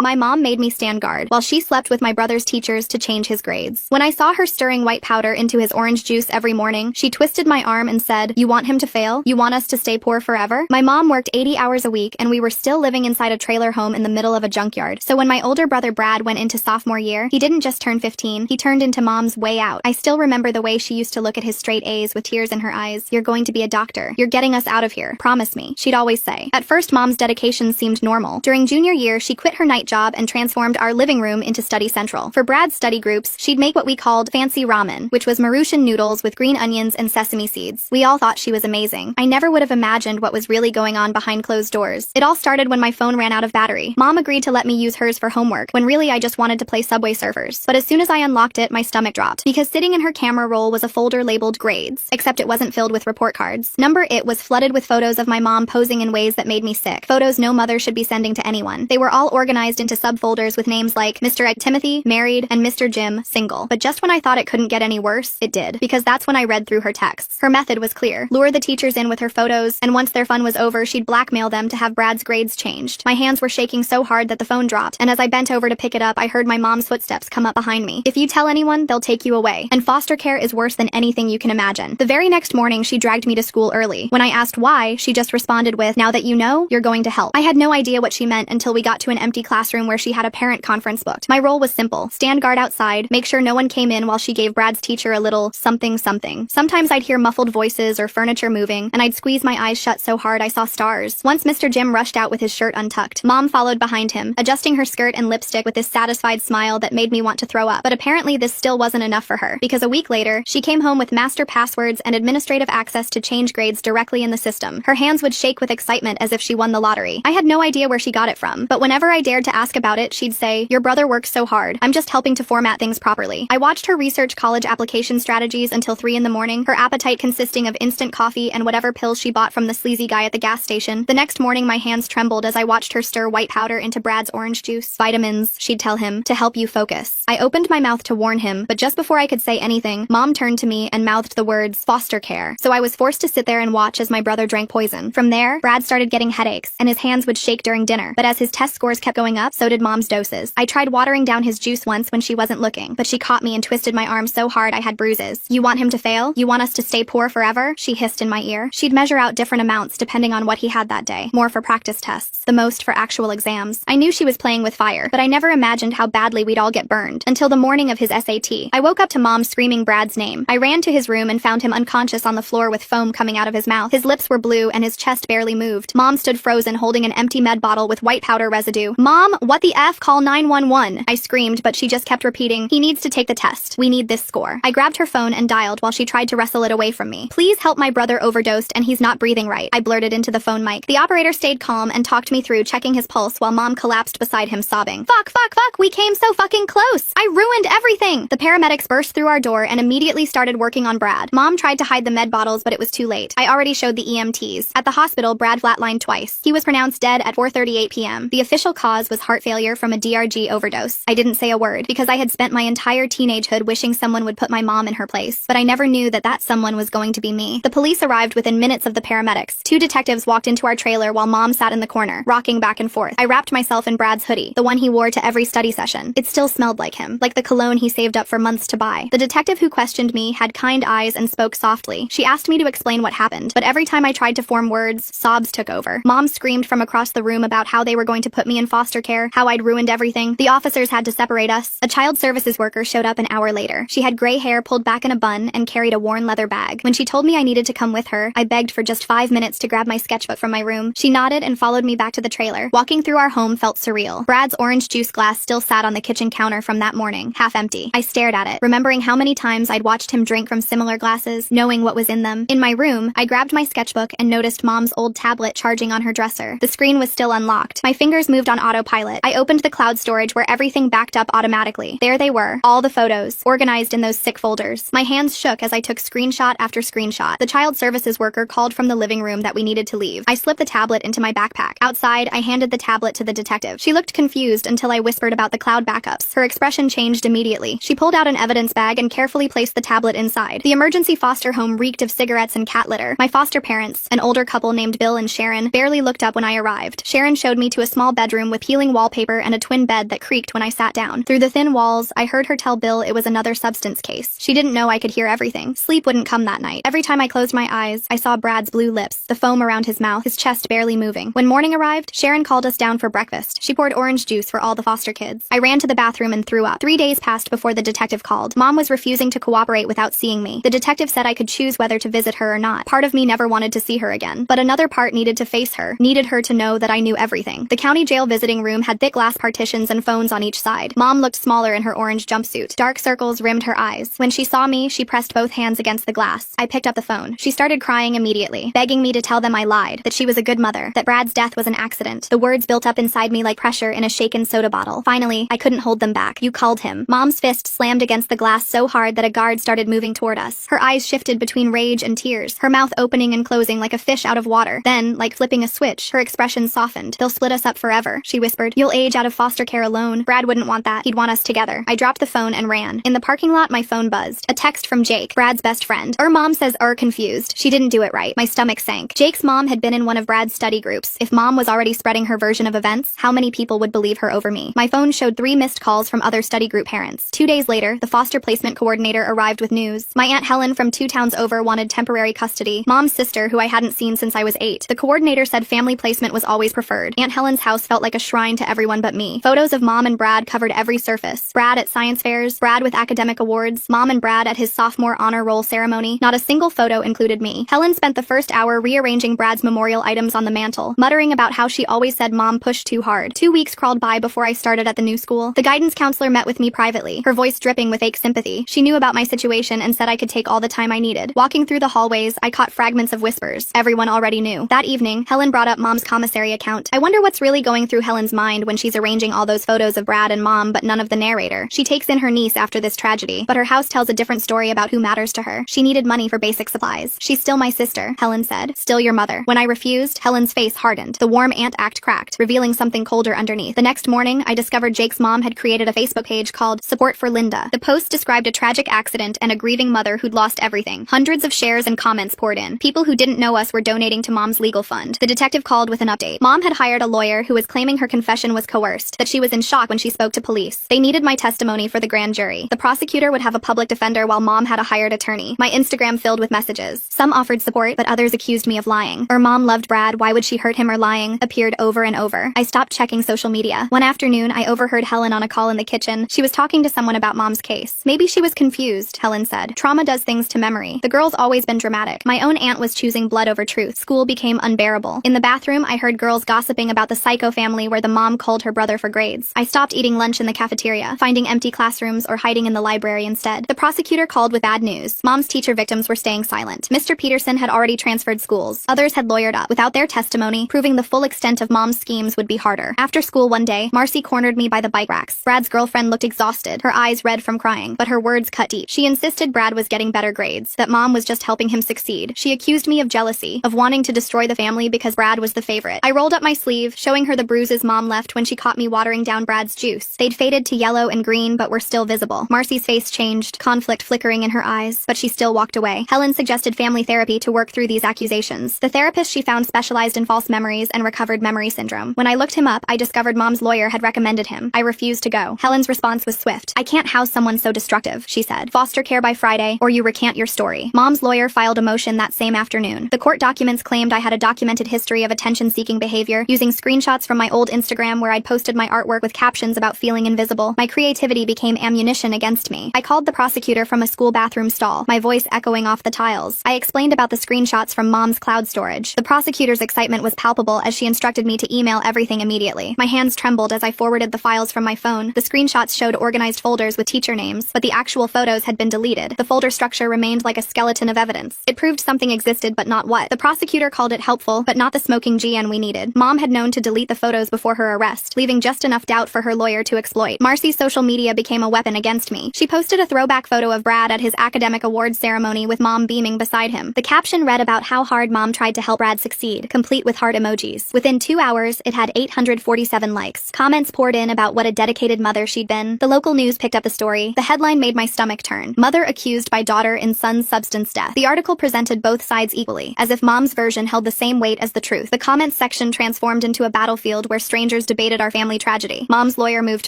My mom made me stand guard while she slept with my brother's teachers to change his grades. When I saw her stirring white powder into his orange juice every morning, she twisted my arm and said, "You want him to fail? You want us to stay poor forever?" My mom worked 80 hours a week and we were still living inside a trailer home in the middle of a junkyard. So when my older brother Brad went into sophomore year, he didn't just turn 15, he turned into mom's way out. I still remember the way she used to look at his straight A's with tears in her eyes. "You're going to be a doctor. You're getting us out of here. Promise me," she'd always say. At first, mom's dedication seemed normal. During junior year, she quit her night job and transformed our living room into study central. For Brad's study groups, she'd make what we called fancy ramen, which was Marussian noodles with green onions and sesame seeds. We all thought she was amazing. I never would have imagined what was really going on behind closed doors. It all started when my phone ran out of battery. Mom agreed to let me use hers for homework, when really I just wanted to play Subway Surfers. But as soon as I unlocked it, my stomach dropped, because sitting in her camera roll was a folder labeled grades, except it wasn't filled with report cards. Number it was flooded with photos of my mom posing in ways that made me sick. Photos no mother should be sending to anyone. They were all organized into subfolders with names like Mr. Timothy, married, and Mr. Jim, single. But just when I thought it couldn't get any worse, it did, because that's when I read through her texts. Her method was clear. Lure the teachers in with her photos, and once their fun was over, she'd blackmail them to have Brad's grades changed. My hands were shaking so hard that the phone dropped, and as I bent over to pick it up, I heard my mom's footsteps come up behind me. "If you tell anyone, they'll take you away. And foster care is worse than anything you can imagine." The very next morning, she dragged me to school early. When I asked why, she just responded with, "Now that you know, you're going to help." I had no idea what she meant until we got to an empty classroom where she had a parent conference booked. My role was simple: stand guard outside, make sure no one came in while she gave Brad's teacher a little something something. Sometimes I'd hear muffled voices or furniture moving, and I'd squeeze my eyes shut so hard I saw stars. Once Mr. Jim rushed out with his shirt untucked. Mom followed behind him, adjusting her skirt and lipstick with this satisfied smile that made me want to throw up. But apparently this still wasn't enough for her, because a week later, she came home with master passwords and administrative access to change grades directly in the system. Her hands would shake with excitement as if she won the lottery. I had no idea where she got it from, but whenever I dared to ask about it, she'd say, "Your brother works so hard. I'm just helping to format things properly." I watched her research college application strategies until 3 in the morning, her appetite consisting of instant coffee and whatever pills she bought from the sleazy guy at the gas station. The next morning, my hands trembled as I watched her stir white powder into Brad's orange juice. "Vitamins," she'd tell him, "to help you focus." I opened my mouth to warn him, but just before I could say anything, Mom turned to me and mouthed the words, "foster care." So I was forced to sit there and watch as my brother drank poison. From there, Brad started getting headaches, and his hands would shake during dinner. But as his test scores kept going up, so did Mom's doses. I tried watering down his juice once when she wasn't looking, but she caught me and twisted my arm so hard I had bruises. "You want him to fail? You want us to stay poor forever?" she hissed in my ear. She'd measure out different amounts depending on what he had that day. More for practice tests, the most for actual exams. I knew she was playing with fire, but I never imagined how badly we'd all get burned, until the morning of his SAT. I woke up to Mom screaming Brad's name. I ran to his room and found him unconscious on the floor with foam coming out of his mouth. His lips were blue and his chest barely moved. Mom stood frozen holding an empty med bottle with white powder residue. "Mom, what the F? Call 911. I screamed, but she just kept repeating, "He needs to take the test. We need this score." I grabbed her phone and dialed while she tried to wrestle it away from me. "Please help, my brother overdosed and he's not breathing right," I blurted into the phone mic. The operator stayed calm and talked me through checking his pulse while Mom collapsed beside him sobbing. Fuck, we came so fucking close. I ruined everything." The paramedics burst through our door and immediately started working on Brad. Mom tried to hide the med bottles, but it was too late. I already showed the EMTs. At the hospital, Brad flatlined twice. He was pronounced dead at 4:38 p.m. The official cause was heart failure from a DRG overdose. I didn't say a word, because I had spent my entire teenagehood wishing someone would put my mom in her place, but I never knew that that someone was going to be me. The police arrived within minutes of the paramedics. 2 detectives walked into our trailer while Mom sat in the corner, rocking back and forth. I wrapped myself in Brad's hoodie, the one he wore to every study session. It still smelled like him, like the cologne he saved up for months to buy. The detective who questioned me had kind eyes and spoke softly. She asked me to explain what happened, but every time I tried to form words, sobs took over. Mom screamed from across the room about how they were going to put me in foster care, how I'd ruined everything. The officers had to separate us. A child services worker showed up an hour later. She had gray hair pulled back in a bun and carried a worn leather bag. When she told me I needed to come with her, I begged for just 5 minutes to grab my sketchbook from my room. She nodded and followed me back to the trailer. Walking through our home felt surreal. Brad's orange juice glass still sat on the kitchen counter from that morning, half empty. I stared at it, remembering how many times I'd watched him drink from similar glasses, knowing what was in them. In my room, I grabbed my sketchbook and noticed Mom's old tablet charging on her dresser. The screen was still unlocked. My fingers moved on autopilot. I opened the cloud storage where everything backed up automatically. There they were, all the photos, organized in those sick folders. My hands shook as I took screenshot after screenshot. The child services worker called from the living room that we needed to leave. I slipped the tablet into my backpack. Outside, I handed the tablet to the detective. She looked confused until I whispered about the cloud backups. Her expression changed immediately. She pulled out an evidence bag and carefully placed the tablet inside. The emergency foster home reeked of cigarettes and cat litter. My foster parents, an older couple named Bill and Sharon, barely looked up when I arrived. Sharon showed me to a small bedroom with peeling glowing wallpaper and a twin bed that creaked when I sat down. Through the thin walls, I heard her tell Bill it was another substance case. She didn't know I could hear everything. Sleep wouldn't come that night. Every time I closed my eyes, I saw Brad's blue lips, the foam around his mouth, his chest barely moving. When morning arrived, Sharon called us down for breakfast. She poured orange juice for all the foster kids. I ran to the bathroom and threw up. 3 days passed before the detective called. Mom was refusing to cooperate without seeing me. The detective said I could choose whether to visit her or not. Part of me never wanted to see her again, but another part needed to face her, needed her to know that I knew everything. The county jail visiting room had thick glass partitions and phones on each side. Mom looked smaller in her orange jumpsuit. Dark circles rimmed her eyes. When she saw me, she pressed both hands against the glass. I picked up the phone. She started crying immediately, begging me to tell them I lied, that she was a good mother, that Brad's death was an accident. The words built up inside me like pressure in a shaken soda bottle. Finally, I couldn't hold them back. You called him. Mom's fist slammed against the glass so hard that a guard started moving toward us. Her eyes shifted between rage and tears, her mouth opening and closing like a fish out of water. Then, like flipping a switch, her expression softened. They'll split us up forever, she whispered. You'll age out of foster care alone. Brad wouldn't want that. He'd want us together. I dropped the phone and ran. In the parking lot, my phone buzzed. A text from Jake, Brad's best friend. Mom says confused. She didn't do it right. My stomach sank. Jake's mom had been in one of Brad's study groups. If Mom was already spreading her version of events, how many people would believe her over me? My phone showed 3 missed calls from other study group parents. 2 days later, the foster placement coordinator arrived with news. My Aunt Helen from 2 towns over wanted temporary custody. Mom's sister, who I hadn't seen since I was 8. The coordinator said family placement was always preferred. Aunt Helen's house felt like a shrine to everyone but me. Photos of Mom and Brad covered every surface. Brad at science fairs, Brad with academic awards, Mom and Brad at his sophomore honor roll ceremony. Not a single photo included me. Helen spent the first hour rearranging Brad's memorial items on the mantle, muttering about how she always said Mom pushed too hard. 2 weeks crawled by before I started at the new school. The guidance counselor met with me privately, her voice dripping with ache sympathy. She knew about my situation and said I could take all the time I needed. Walking through the hallways, I caught fragments of whispers. Everyone already knew. That evening, Helen brought up Mom's commissary account. I wonder what's really going through Helen's mind when she's arranging all those photos of Brad and Mom but none of the narrator. She takes in her niece after this tragedy, but her house tells a different story about who matters to her. She needed money for basic supplies. She's still my sister, Helen said. Still your mother. When I refused, Helen's face hardened. The warm aunt act cracked, revealing something colder underneath. The next morning, I discovered Jake's mom had created a Facebook page called Support for Linda. The post described a tragic accident and a grieving mother who'd lost everything. Hundreds of shares and comments poured in. People who didn't know us were donating to Mom's legal fund. The detective called with an update. Mom had hired a lawyer who was claiming her confession was coerced, that she was in shock when she spoke to police. They needed my testimony for the grand jury. The prosecutor would have a public defender while Mom had a hired attorney. My Instagram filled with messages. Some offered support, but others accused me of lying. Mom loved Brad, why would she hurt him or lying? Appeared over and over. I stopped checking social media. One afternoon, I overheard Helen on a call in the kitchen. She was talking to someone about Mom's case. Maybe she was confused, Helen said. Trauma does things to memory. The girl's always been dramatic. My own aunt was choosing blood over truth. School became unbearable. In the bathroom, I heard girls gossiping about the psycho family where the mom called her brother for grades. I stopped eating lunch in the cafeteria, finding empty classrooms or hiding in the library instead. The prosecutor called with bad news. Mom's teacher victims were staying silent. Mr. Peterson had already transferred schools. Others had lawyered up. Without their testimony, proving the full extent of Mom's schemes would be harder. After school one day, Marcy cornered me by the bike racks. Brad's girlfriend looked exhausted, her eyes red from crying, but her words cut deep. She insisted Brad was getting better grades, that Mom was just helping him succeed. She accused me of jealousy, of wanting to destroy the family because Brad was the favorite. I rolled up my sleeve, showing her the bruises Mom left when she caught me watering down Brad's juice. They'd faded to yellow and green, but were still visible. Marcy's face changed, conflict flickering in her eyes, but she still walked away. Helen suggested family therapy to work through these accusations. The therapist she found specialized in false memories and recovered memory syndrome. When I looked him up, I discovered Mom's lawyer had recommended him. I refused to go. Helen's response was swift. I can't house someone so destructive, she said. Foster care by Friday, or you recant your story. Mom's lawyer filed a motion that same afternoon. The court documents claimed I had a documented history of attention-seeking behavior, using screenshots from my old Instagram where I'd posted my artwork with captions about feeling invisible. My creativity became ammunition against me. I called the prosecutor from a school bathroom stall, my voice echoing off the tiles. I explained about the screenshots from Mom's cloud storage. The prosecutor's excitement was palpable as she instructed me to email everything immediately. My hands trembled as I forwarded the files from my phone. The screenshots showed organized folders with teacher names, but the actual photos had been deleted. The folder structure remained like a skeleton of evidence. It proved something existed, but not what. The prosecutor called it helpful, but not the smoking GN we needed. Mom had known to delete the photos before her arrest, leaving just enough doubt for her lawyer to exploit. Marcy's social media became a weapon against me. She posted a throwback photo of Brad at his academic awards ceremony with Mom beaming beside him. The caption read about how hard Mom tried to help Brad succeed, complete with heart emojis. Within 2 hours, it had 847 likes. Comments poured in about what a dedicated mother she'd been. The local news picked up the story. The headline made my stomach turn. Mother accused by daughter in son's substance death. The article presented both sides equally, as if Mom's version held the same weight as the truth. The comments section transformed into a battlefield where strangers teachers debated our family tragedy. Mom's lawyer moved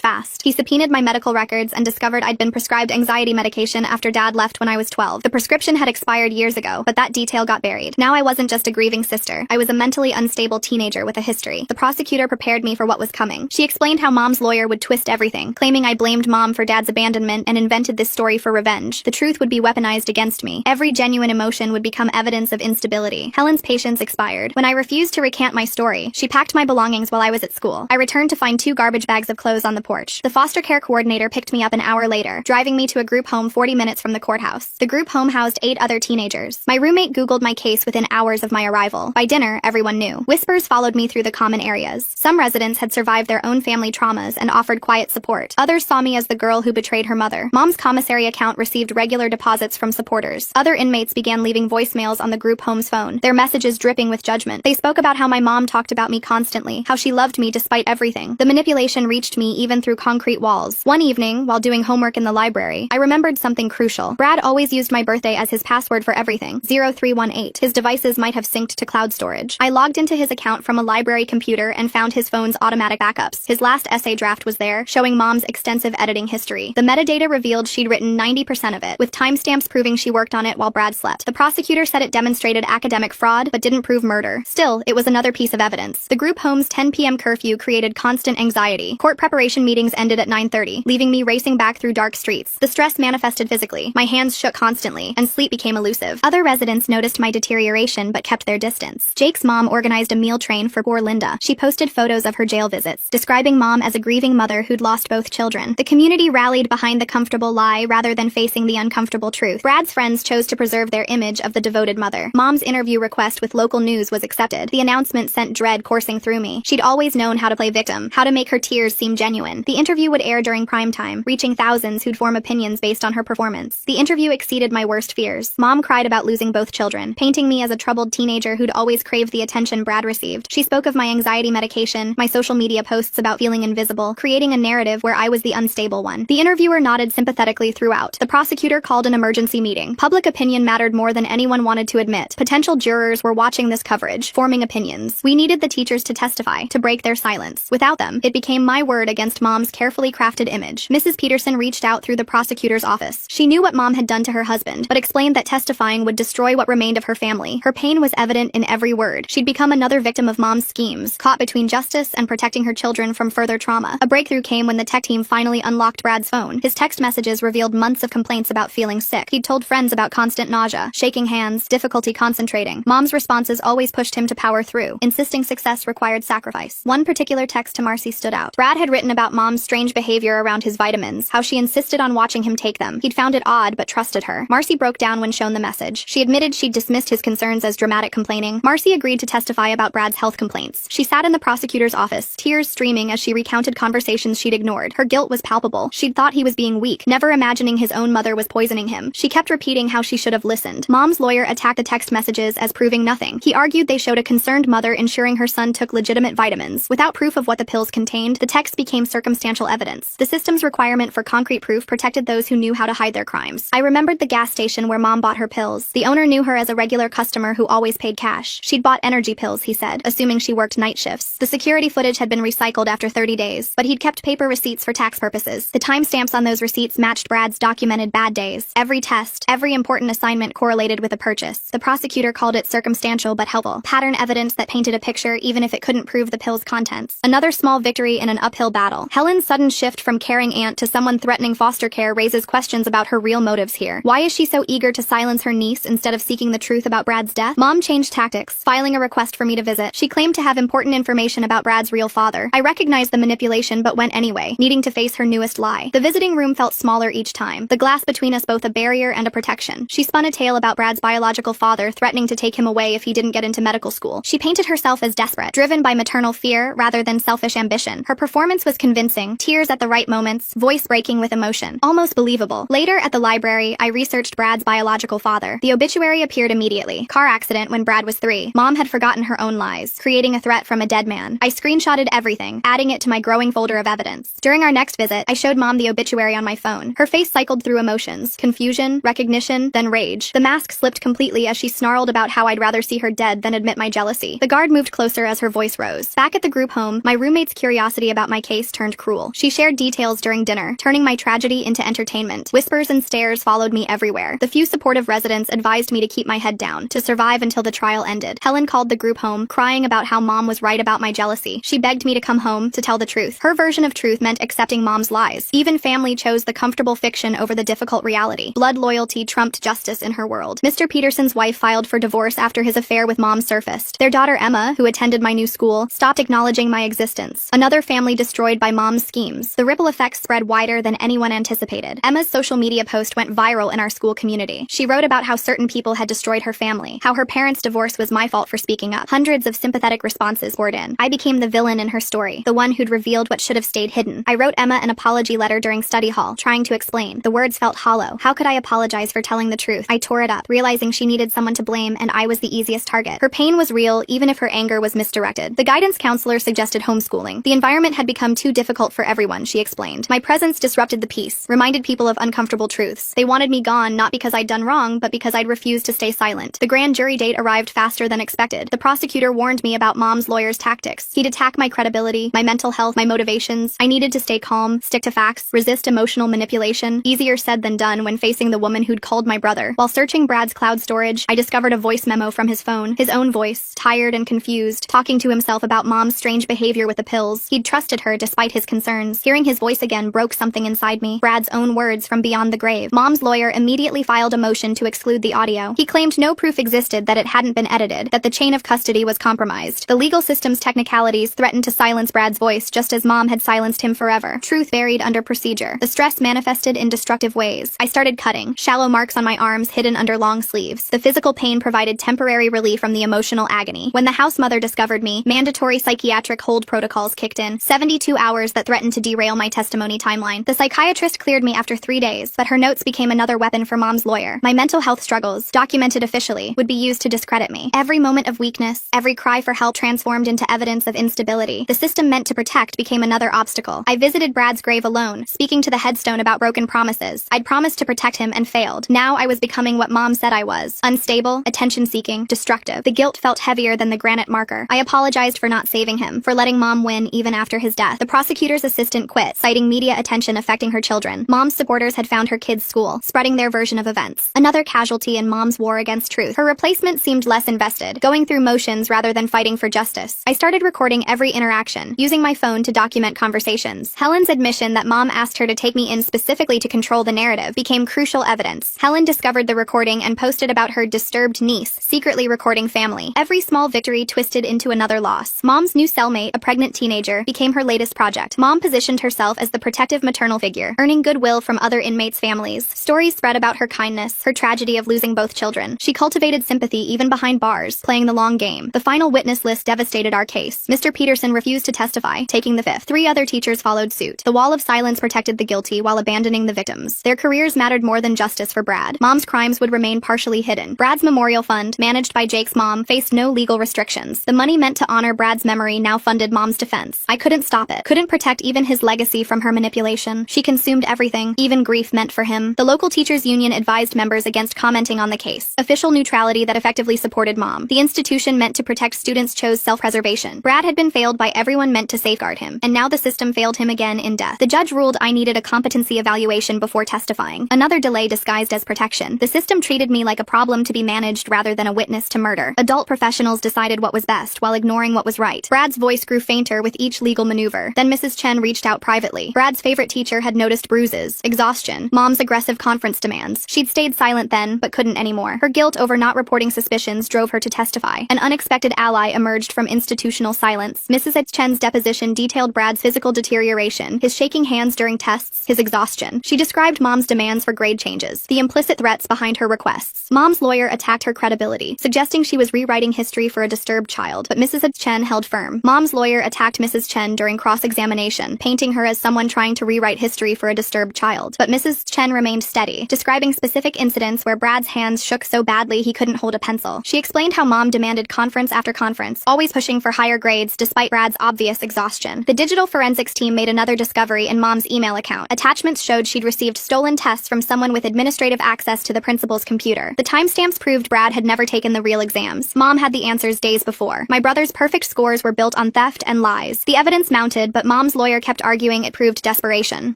fast. He subpoenaed my medical records and discovered I'd been prescribed anxiety medication after Dad left when I was 12. The prescription had expired years ago, but that detail got buried. Now I wasn't just a grieving sister. I was a mentally unstable teenager with a history. The prosecutor prepared me for what was coming. She explained how Mom's lawyer would twist everything, claiming I blamed Mom for Dad's abandonment and invented this story for revenge. The truth would be weaponized against me. Every genuine emotion would become evidence of instability. Helen's patience expired. When I refused to recant my story, she packed my belongings while I was at school. I returned to find 2 garbage bags of clothes on the porch. The foster care coordinator picked me up an hour later, driving me to a group home 40 minutes from the courthouse. The group home housed 8 other teenagers. My roommate Googled my case within hours of my arrival. By dinner, everyone knew. Whispers followed me through the common areas. Some residents had survived their own family traumas and offered quiet support. Others saw me as the girl who betrayed her mother. Mom's commissary account received regular deposits from supporters. Other inmates began leaving voicemails on the group home's phone, their messages dripping with judgment. They spoke about how my mom talked about me constantly, how she loved me despite everything. The manipulation reached me even through concrete walls. One evening, while doing homework in the library, I remembered something crucial. Brad always used my birthday as his password for everything, 0318. His devices might have synced to cloud storage. I logged into his account from a library computer and found his phone's automatic backups. His last essay draft was there, showing Mom's extensive editing history. The metadata revealed she'd written 90% of it, with timestamps proving she worked on it while Brad slept. The prosecutor said it demonstrated academic fraud, but didn't prove murder. Still, it was another piece of evidence. The group home's 10 p.m. curfew created constant anxiety. Court preparation meetings ended at 9:30, leaving me racing back through dark streets. The stress manifested physically. My hands shook constantly, and sleep became elusive. Other residents noticed my deterioration but kept their distance. Jake's mom organized a meal train for poor Linda. She posted photos of her jail visits, describing Mom as a grieving mother who'd lost both children. The community rallied behind the comfortable lie rather than facing the uncomfortable truth. Brad's friends chose to preserve their image of the devoted mother. Mom's interview request with local news was accepted. The announcement sent dread coursing through me. She'd always known how to play victim, how to make her tears seem genuine. The interview would air during prime time, reaching thousands who'd form opinions based on her performance. The interview exceeded my worst fears. Mom cried about losing both children, painting me as a troubled teenager who'd always craved the attention Brad received. She spoke of my anxiety medication, my social media posts about feeling invisible, creating a narrative where I was the unstable one. The interviewer nodded sympathetically throughout. The prosecutor called an emergency meeting. Public opinion mattered more than anyone wanted to admit. Potential jurors were watching this coverage, forming opinions. We needed the teachers to testify, to break their silence. Without them, it became my word against Mom's carefully crafted image. Mrs. Peterson reached out through the prosecutor's office. She knew what Mom had done to her husband, but explained that testifying would destroy what remained of her family. Her pain was evident in every word. She'd become another victim of Mom's schemes, caught between justice and protecting her children from further trauma. A breakthrough came when the tech team finally unlocked Brad's phone. His text messages revealed months of complaints about feeling sick. He'd told friends about constant nausea, shaking hands, difficulty concentrating. Mom's responses always pushed him to power through, insisting success required sacrifice. One particular text to Marcy stood out. Brad had written about Mom's strange behavior around his vitamins, how she insisted on watching him take them. He'd found it odd but trusted her. Marcy broke down when shown the message. She admitted she'd dismissed his concerns as dramatic complaining. Marcy agreed to testify about Brad's health complaints. She sat in the prosecutor's office, tears streaming as she recounted conversations she'd ignored. Her guilt was palpable. She'd thought he was being weak, never imagining his own mother was poisoning him. She kept repeating how she should have listened. Mom's lawyer attacked the text messages as proving nothing. He argued they showed a concerned mother ensuring her son took legitimate vitamins. Without proof of what the pills contained, the text became circumstantial evidence. The system's requirement for concrete proof protected those who knew how to hide their crimes. I remembered the gas station where Mom bought her pills. The owner knew her as a regular customer who always paid cash. She'd bought energy pills, he said, assuming she worked night shifts. The security footage had been recycled after 30 days, but he'd kept paper receipts for tax purposes. The timestamps on those receipts matched Brad's documented bad days. Every test, every important assignment correlated with a purchase. The prosecutor called it circumstantial but helpful. Pattern evidence that painted a picture even if it couldn't prove the pill's contents. Another small victory in an uphill battle. Helen's sudden shift from caring aunt to someone threatening foster care raises questions about her real motives here. Why is she so eager to silence her niece instead of seeking the truth about Brad's death? Mom changed tactics, filing a request for me to visit. She claimed to have important information about Brad's real father. I recognized the manipulation but went anyway, needing to face her newest lie. The visiting room felt smaller each time, the glass between us both a barrier and a protection. She spun a tale about Brad's biological father threatening to take him away if he didn't get into medical school. She painted herself as desperate, driven by maternal fear rather than selfish ambition. Her performance was convincing, tears at the right moments, voice breaking with emotion. Almost believable. Later at the library, I researched Brad's biological father. The obituary appeared immediately. Car accident when Brad was 3. Mom had forgotten her own lies, creating a threat from a dead man. I screenshotted everything, adding it to my growing folder of evidence. During our next visit, I showed Mom the obituary on my phone. Her face cycled through emotions, confusion, recognition, then rage. The mask slipped completely as she snarled about how I'd rather see her dead than admit my jealousy. The guard moved closer as her voice rose. Back at the group home, home, my roommate's curiosity about my case turned cruel. She shared details during dinner, turning my tragedy into entertainment. Whispers and stares followed me everywhere. The few supportive residents advised me to keep my head down, to survive until the trial ended. Helen called the group home, crying about how Mom was right about my jealousy. She begged me to come home to tell the truth. Her version of truth meant accepting Mom's lies. Even family chose the comfortable fiction over the difficult reality. Blood loyalty trumped justice in her world. Mr. Peterson's wife filed for divorce after his affair with Mom surfaced. Their daughter Emma, who attended my new school, stopped acknowledging my existence. Another family destroyed by Mom's schemes. The ripple effects spread wider than anyone anticipated. Emma's social media post went viral in our school community. She wrote about how certain people had destroyed her family, how her parents' divorce was my fault for speaking up. Hundreds of sympathetic responses poured in. I became the villain in her story, the one who'd revealed what should have stayed hidden. I wrote Emma an apology letter during study hall, trying to explain. The words felt hollow. How could I apologize for telling the truth? I tore it up, realizing she needed someone to blame and I was the easiest target. Her pain was real, even if her anger was misdirected. The guidance counselor suggested homeschooling. The environment had become too difficult for everyone, she explained. My presence disrupted the peace, reminded people of uncomfortable truths. They wanted me gone not because I'd done wrong, but because I'd refused to stay silent. The grand jury date arrived faster than expected. The prosecutor warned me about Mom's lawyer's tactics. He'd attack my credibility, my mental health, my motivations. I needed to stay calm, stick to facts, resist emotional manipulation. Easier said than done when facing the woman who'd called my brother. While searching Brad's cloud storage, I discovered a voice memo from his phone. His own voice, tired and confused, talking to himself about Mom's strange behavior with the pills. He'd trusted her despite his concerns. Hearing his voice again broke something inside me. Brad's own words from beyond the grave. Mom's lawyer immediately filed a motion to exclude the audio. He claimed no proof existed that it hadn't been edited, that the chain of custody was compromised. The legal system's technicalities threatened to silence Brad's voice just as Mom had silenced him forever. Truth buried under procedure. The stress manifested in destructive ways. I started cutting, shallow marks on my arms hidden under long sleeves. The physical pain provided temporary relief from the emotional agony. When the house mother discovered me, mandatory psychiatric hold protocols kicked in. 72 hours that threatened to derail my testimony timeline. The psychiatrist cleared me after 3 days, but her notes became another weapon for Mom's lawyer. My mental health struggles, documented officially, would be used to discredit me. Every moment of weakness, every cry for help transformed into evidence of instability. The system meant to protect became another obstacle. I visited Brad's grave alone, speaking to the headstone about broken promises. I'd promised to protect him and failed. Now I was becoming what Mom said I was. Unstable, attention-seeking, destructive. The guilt felt heavier than the granite marker. I apologized for not saving him, for letting Mom win even after his death. The prosecutor's assistant quit, citing media attention affecting her children. Mom's supporters had found her kids' school, spreading their version of events. Another casualty in Mom's war against truth. Her replacement seemed less invested, going through motions rather than fighting for justice. I started recording every interaction, using my phone to document conversations. Helen's admission that Mom asked her to take me in specifically to control the narrative became crucial evidence. Helen discovered the recording and posted about her disturbed niece, secretly recording family. Every small victory twisted into another loss. Mom's new cellmate, a pregnant teenager, became her latest project. Mom positioned herself as the protective maternal figure, earning goodwill from other inmates' families. Stories spread about her kindness, her tragedy of losing both children. She cultivated sympathy even behind bars, playing the long game. The final witness list devastated our case. Mr. Peterson refused to testify, taking the fifth. 3 other teachers followed suit. The wall of silence protected the guilty while abandoning the victims. Their careers mattered more than justice for Brad. Mom's crimes would remain partially hidden. Brad's memorial fund, managed by Jake's mom, faced no legal restrictions. The money meant to honor Brad's memory now funded Mom's defense. I couldn't stop it. Couldn't protect even his legacy from her manipulation. She consumed everything, even grief meant for him. The local teachers union advised members against commenting on the case. Official neutrality that effectively supported Mom. The institution meant to protect students chose self-preservation. Brad had been failed by everyone meant to safeguard him, and now the system failed him again in death. The judge ruled I needed a competency evaluation before testifying. Another delay disguised as protection. The system treated me like a problem to be managed rather than a witness to murder. Adult professionals decided what was best while ignoring what was right. Brad's voice grew fainter with each legal maneuver. Then Mrs. Chen reached out privately. Brad's favorite teacher had noticed bruises, exhaustion, Mom's aggressive conference demands. She'd stayed silent then, but couldn't anymore. Her guilt over not reporting suspicions drove her to testify. An unexpected ally emerged from institutional silence. Mrs. Chen's deposition detailed Brad's physical deterioration, his shaking hands during tests, his exhaustion. She described Mom's demands for grade changes, the implicit threats behind her requests. Mom's lawyer attacked her credibility, suggesting she was rewriting history for a disturbed child, but Mrs. Chen held firm. Mom's lawyer attacked Mrs. Chen during cross-examination, painting her as someone trying to rewrite history for a disturbed child. But Mrs. Chen remained steady, describing specific incidents where Brad's hands shook so badly he couldn't hold a pencil. She explained how Mom demanded conference after conference, always pushing for higher grades despite Brad's obvious exhaustion. The digital forensics team made another discovery in Mom's email account. Attachments showed she'd received stolen tests from someone with administrative access to the principal's computer. The timestamps proved Brad had never taken the real exams. Mom had the answers days before. My brother's perfect scores were built on theft and lies. The evidence mounted, but Mom's lawyer kept arguing it proved desperation,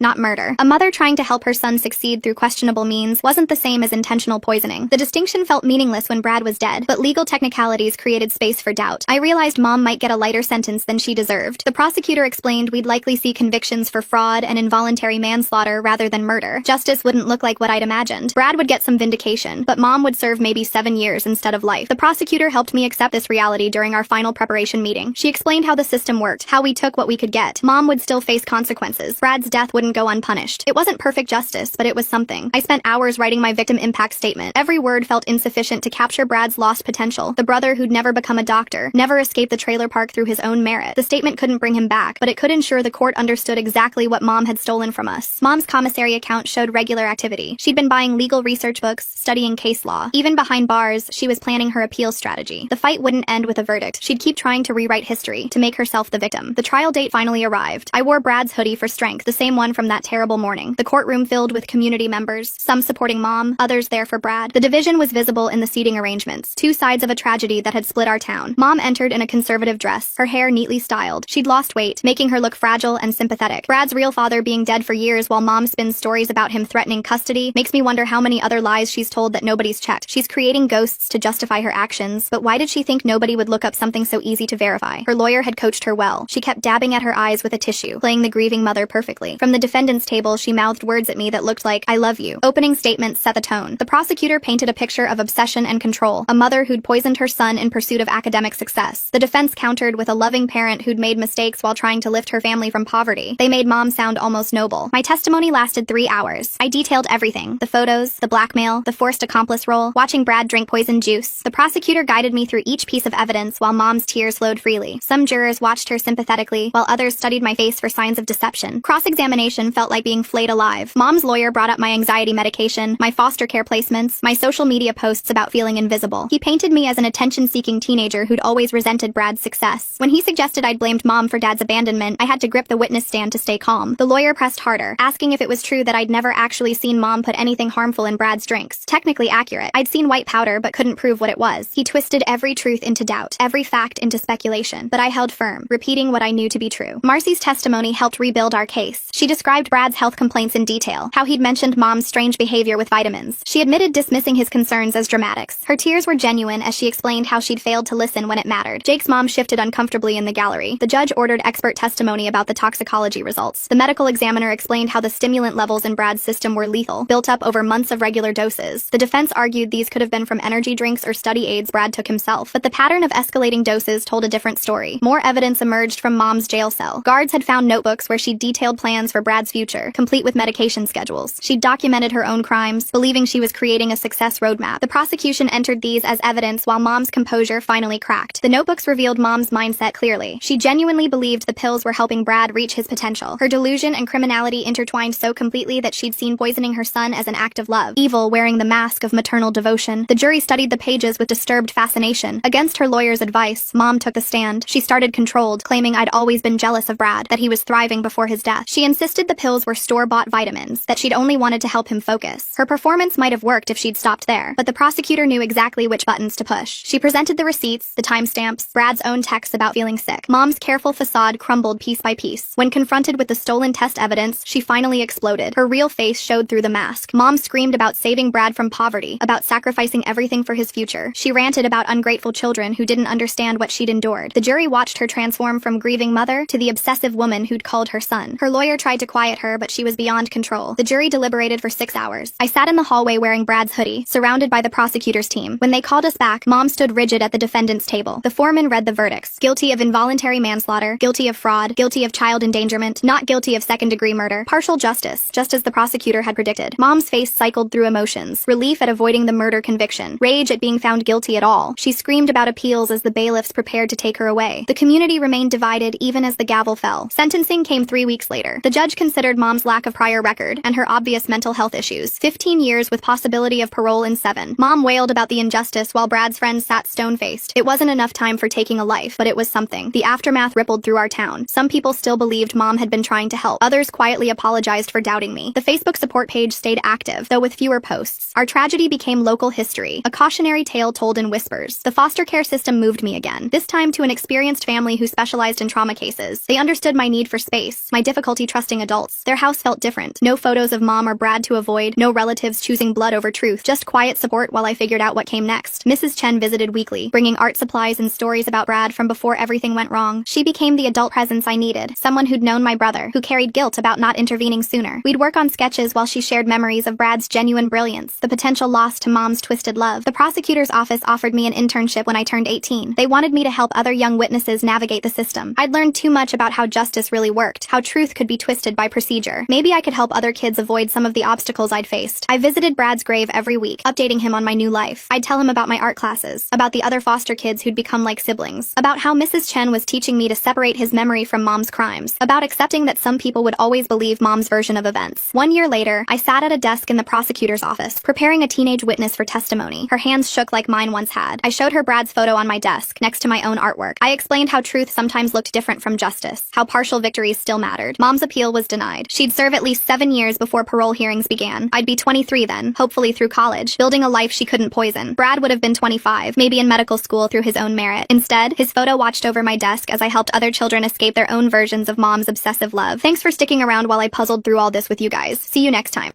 not murder. A mother trying to help her son succeed through questionable means wasn't the same as intentional poisoning. The distinction felt meaningless when Brad was dead, but legal technicalities created space for doubt. I realized Mom might get a lighter sentence than she deserved. The prosecutor explained we'd likely see convictions for fraud and involuntary manslaughter rather than murder. Justice wouldn't look like what I'd imagined. Brad would get some vindication, but Mom would serve maybe 7 years instead of life. The prosecutor helped me accept this reality during our final preparation meeting. She explained how the system worked, how we took what we could get. Mom would still face consequences. Brad's death wouldn't go unpunished. It wasn't perfect justice, but it was something. I spent hours writing my victim impact statement. Every word felt insufficient to capture Brad's lost potential. The brother who'd never become a doctor, never escaped the trailer park through his own merit. The statement couldn't bring him back, but it could ensure the court understood exactly what Mom had stolen from us. Mom's commissary account showed regular activity. She'd been buying legal research books, studying case law. Even behind bars, she was planning her appeal strategy. The fight wouldn't end with a verdict. She'd keep trying to rewrite history, to make herself the victim. The trial date finally arrived. I wore Brad's hoodie for strength, the same one from that terrible morning. The courtroom filled with community members, some supporting Mom, others there for Brad. The division was visible in the seating arrangements, two sides of a tragedy that had split our town. Mom entered in a conservative dress, her hair neatly styled. She'd lost weight, making her look fragile and sympathetic. Brad's real father being dead for years while Mom spins stories about him threatening custody makes me wonder how many other lies she's told that nobody's checked. She's creating ghosts to justify her actions, but why did she think nobody would look up something so easy to verify? Her lawyer had coached her well. She kept dabbing at her eyes with a tissue, playing the grieving mother perfectly. From the defendant's table, she mouthed words at me that looked like, "I love you." Opening statements set the tone. The prosecutor painted a picture of obsession and control, a mother who'd poisoned her son in pursuit of academic success. The defense countered with a loving parent who'd made mistakes while trying to lift her family from poverty. They made Mom sound almost noble. My testimony lasted 3 hours. I detailed everything: the photos, the blackmail, the forced accomplice role, watching Brad drink poison juice. The prosecutor guided me through each piece of evidence while Mom's tears flowed freely. Some jurors watched her sympathetically, while others studied my face for signs of deception. Cross-examination felt like being flayed alive. Mom's lawyer brought up my anxiety medication, my foster care placements, my social media posts about feeling invisible. He painted me as an attention-seeking teenager who'd always resented Brad's success. When he suggested I'd blamed Mom for Dad's abandonment, I had to grip the witness stand to stay calm. The lawyer pressed harder, asking if it was true that I'd never actually seen Mom put anything harmful in Brad's drinks. Technically accurate. I'd seen white powder but couldn't prove what it was. He twisted every truth into doubt, every fact into speculation, but I held firm, repeating what I knew to be true. Marcy's testimony helped rebuild our case. She described Brad's health complaints in detail, how he'd mentioned Mom's strange behavior with vitamins. She admitted dismissing his concerns as dramatics. Her tears were genuine as she explained how she'd failed to listen when it mattered. Jake's mom shifted uncomfortably in the gallery. The judge ordered expert testimony about the toxicology results. The medical examiner explained how the stimulant levels in Brad's system were lethal, built up over months of regular doses. The defense argued these could have been from energy drinks or study aids Brad took himself, but the pattern of escalating doses told a different story. More evidence emerged from Mom's jail cell. Guards had found notebooks where she'd detailed plans for Brad's future, complete with medication schedules. She'd documented her own crimes, believing she was creating a success roadmap. The prosecution entered these as evidence while Mom's composure finally cracked. The notebooks revealed Mom's mindset clearly. She genuinely believed the pills were helping Brad reach his potential. Her delusion and criminality intertwined so completely that she'd seen poisoning her son as an act of love, evil wearing the mask of maternal devotion. The jury studied the pages with disturbed fascination. Against her lawyer's advice, Mom took a stand. She started controlled, claiming I'd always been jealous of Brad, that he was thriving before his death. She insisted the pills were store-bought vitamins, that she'd only wanted to help him focus. Her performance might have worked if she'd stopped there, but the prosecutor knew exactly which buttons to push. She presented the receipts, the timestamps, Brad's own texts about feeling sick. Mom's careful facade crumbled piece by piece. When confronted with the stolen test evidence, she finally exploded. Her real face showed through the mask. Mom screamed about saving Brad from poverty, about sacrificing everything for his future. She ranted about ungrateful children who didn't understand what she'd endured. The jury watched her transform from grieving mother to the obsessive woman who'd called her son. Her lawyer tried to quiet her, but she was beyond control. The jury deliberated for 6 hours. I sat in the hallway wearing Brad's hoodie, surrounded by the prosecutor's team. When they called us back, Mom stood rigid at the defendant's table. The foreman read the verdicts: guilty of involuntary manslaughter, guilty of fraud, guilty of child endangerment, not guilty of second-degree murder. Partial justice, just as the prosecutor had predicted. Mom's face cycled through emotions: relief at avoiding the murder conviction, rage at being found guilty at all. She screamed about appeals as the bailiffs prepared to take her away. The community remained divided even as the gavel fell. Sentencing came 3 weeks later. The judge considered Mom's lack of prior record and her obvious mental health issues. 15 years with possibility of parole in 7. Mom wailed about the injustice while Brad's friends sat stone-faced. It wasn't enough time for taking a life, but it was something. The aftermath rippled through our town. Some people still believed Mom had been trying to help. Others quietly apologized for doubting me. The Facebook support page stayed active, though with fewer posts. Our tragedy became local history, a cautionary tale told in whispers. The foster care system moved me again, this time to an experience experienced family who specialized in trauma cases. They understood my need for space, my difficulty trusting adults. Their house felt different. No photos of Mom or Brad to avoid, no relatives choosing blood over truth, just quiet support while I figured out what came next. Mrs. Chen visited weekly, bringing art supplies and stories about Brad from before everything went wrong. She became the adult presence I needed, someone who'd known my brother, who carried guilt about not intervening sooner. We'd work on sketches while she shared memories of Brad's genuine brilliance, the potential loss to Mom's twisted love. The prosecutor's office offered me an internship when I turned 18. They wanted me to help other young witnesses navigate the system. I'd learned too much about how justice really worked, how truth could be twisted by procedure. Maybe I could help other kids avoid some of the obstacles I'd faced. I visited Brad's grave every week, updating him on my new life. I'd tell him about my art classes, about the other foster kids who'd become like siblings, about how Mrs. Chen was teaching me to separate his memory from Mom's crimes, about accepting that some people would always believe Mom's version of events. 1 year later, I sat at a desk in the prosecutor's office, preparing a teenage witness for testimony. Her hands shook like mine once had. I showed her Brad's photo on my desk, next to my own artwork. I explained how truth sometimes looked different from justice, how partial victories still mattered. Mom's appeal was denied. She'd serve at least 7 years before parole hearings began. I'd be 23 then, hopefully through college, building a life she couldn't poison. Brad would have been 25, maybe in medical school through his own merit. Instead, his photo watched over my desk as I helped other children escape their own versions of Mom's obsessive love. Thanks for sticking around while I puzzled through all this with you guys. See you next time.